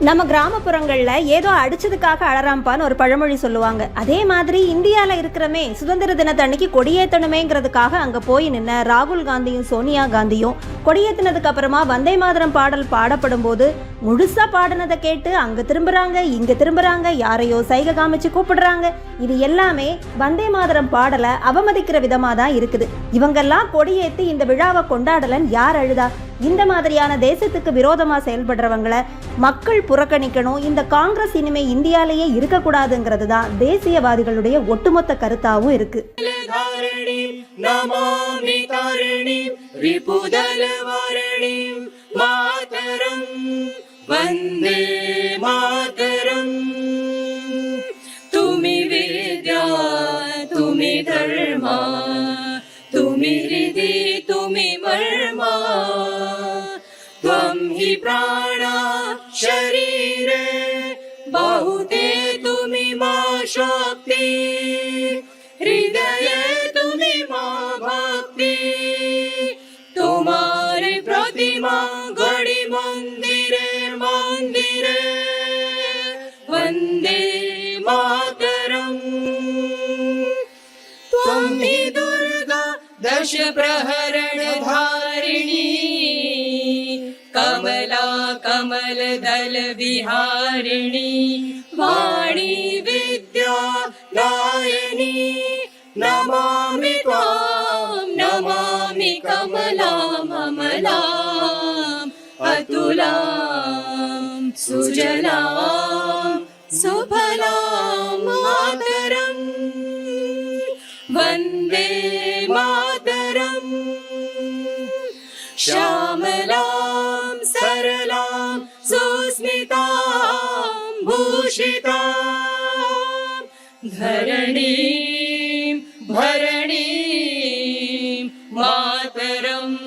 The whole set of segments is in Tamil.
நம்ம கிராமப்புறங்கள்ல ஏதோ அடிச்சதுக்காக அழறாம்பான்னு ஒரு பழமொழி சொல்லுவாங்க. அதே மாதிரி இந்தியாவில் இருக்கிறமே சுதந்திர தினத்தன்னைக்கு கொடியேற்றணுமேங்கிறதுக்காக அங்கே போய் நின்ன ராகுல் காந்தியும் சோனியா காந்தியும் கொடியேற்றினதுக்கு அப்புறமா வந்தே மாதரம் பாடல் பாடப்படும் போது முழுசா பாடினதை கேட்டு அங்கே திரும்புறாங்க, இங்கே திரும்புறாங்க, யாரையோ சைகை காமிச்சு கூப்பிடுறாங்க. இது எல்லாமே வந்தே மாதரம் பாடலை அவமதிக்கிற விதமாக தான் இருக்குது. இவங்கெல்லாம் கொடியேற்றி இந்த விழாவை கொண்டாடலன்னு யார் அழுதா? இந்த மாதிரியான தேசத்துக்கு விரோதமா செயல்படுறவங்களை மக்கள் புறக்கணிக்கணும். இந்த காங்கிரஸ் இனிமே இந்தியாலேயே இருக்கக்கூடாதுங்கிறது தான் தேசியவாதிகளுடைய ஒட்டுமொத்த கருத்தாவும் இருக்கு. वन्दे मातरम् तुमि विद्या तुमि धर्मा तुमि हृदि तुमि मर्मा त्वं हि प्राणा शरीरे बहुते तुमि मा शक्ति हृदये तुमि मा भक्ति तुम्हारी प्रतिमा गढ़ी मंदिरे मंदिरे वंदे मातरम् त्वं हि दुर्गा दश प्रहरण धारिणी कमला कमल दल विहारिणी वाणी विद्या दायिनी नमामि त्वां नमामि कमलाम् अमलाम् अतुलाम् सुजलाम् सुफलाम् मातरम् वन्दे मातरम् श्यामलाम् सरलाम् सुस्मिताम् भूषिताम् धरणीम् भरणीम् मातरम्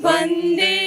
वन्दे